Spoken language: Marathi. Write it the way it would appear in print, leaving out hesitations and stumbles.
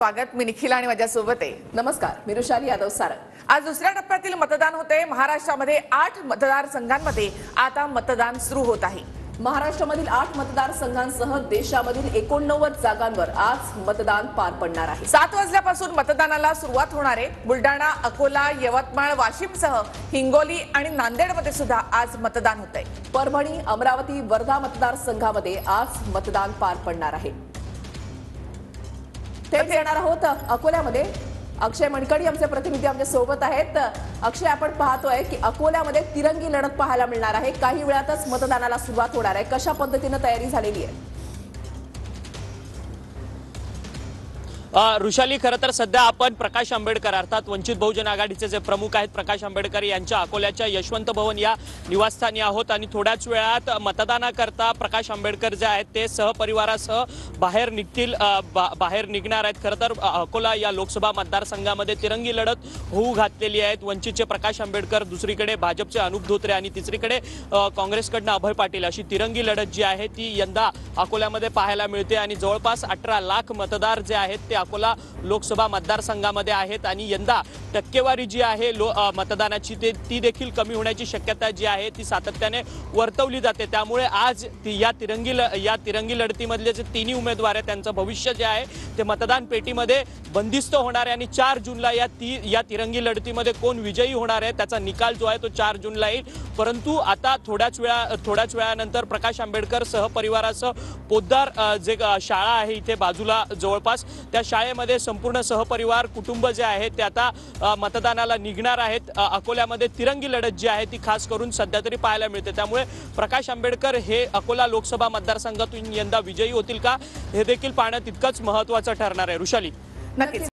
स्वागत। मी निखिल आणि माझ्यासोबत आहे। नमस्कार, मी रुशाली यादव सारंग। आज दुसऱ्या टप्प्यातील मतदान होते। महाराष्ट्रामध्ये 8 मतदारसंघांमध्ये आता मतदान सुरू होत आहे। महाराष्ट्रामधील 8 मतदारसंघांसह देशामधील 89 जागांवर आज मतदान पार पडणार आहे। 7 वाजल्यापासून मतदानाला सुरुवात होणार आहे। बुलढाणा, अकोला, यवतमाळ, वाशिमसह हिंगोली आणि नांदेडमध्ये सुद्धा आज मतदान होत आहे। परभणी, अमरावती, वर्धा मतदारसंघामध्ये आज मतदान पार पडणार आहे। थेट येणार आहोत अकोल्यामध्ये। अक्षय मणकडी आमचे प्रतिनिधी आमच्या सोबत आहेत। अक्षय, आपण पाहतोय की अकोल्यामध्ये तिरंगी लढत पाहायला मिळणार आहे। काही वेळातच मतदानाला सुरुवात होणार आहे। कशा पद्धतीने तयारी झालेली आहे? रुशाली, खरं तर सध्या आपण प्रकाश आंबेडकर अर्थात वंचित बहुजन आघाडीचे जे प्रमुख आहेत प्रकाश आंबेडकर यांच्या अकोल्याच्या यशवंत भवन या निवासस्थानी आहोत आणि थोड्याच वेळात मतदानाकरता प्रकाश आंबेडकर जे आहेत ते सहपरिवारासह बाहेर निघणार आहेत। खरं तर अकोला या लोकसभा मतदारसंघामध्ये तिरंगी लढत होऊ घातलेली आहे। वंचितचे प्रकाश आंबेडकर, दुसरीकडे भाजपचे अनुप धोत्रे आणि तिसरीकडे काँग्रेसकडनं अभय पाटील अशी तिरंगी लढत जी आहे ती यंदा अकोल्यामध्ये पाहायला मिळते आणि जवळपास 18 लाख मतदार जे आहेत ते अकोला लोकसभा मतदारसंघामध्ये आहेत आणि यंदा टक्केवारी जी आहे मतदानाची ती देखील कमी होण्याची शक्यता जी आहे ती सातत्याने वर्तवली जाते। त्यामुळे आज या तिरंगी लढतीमधले जे तिन्ही उमेदवार आहेत त्यांचं भविष्य जे आहे ते मतदान पेटीमध्ये बंदिस्त होणार आहे आणि 4 जूनला या तिरंगी लढतीमध्ये कोण विजयी होणार आहे त्याचा निकाल जो आहे तो 4 जूनला येईल। परंतु आता थोड्याच वेळानंतर प्रकाश आंबेडकर सहपरिवारासह पोद्दार जे शाळा आहे इथे बाजूला जवळपास त्या शाळेमध्ये संपूर्ण सहपरिवार कुटुंब जे आहे ते आता मतदानाला निघणार आहेत। अकोल्यामध्ये तिरंगी लढत जी आहे ती खास करून सध्या तरी पाहायला मिळते। त्यामुळे प्रकाश आंबेडकर हे अकोला लोकसभा मतदारसंघातून यंदा विजयी होतील का हे देखील पाहणं तितकंच महत्त्वाचं ठरणार आहे। रुशाली, नक्कीच।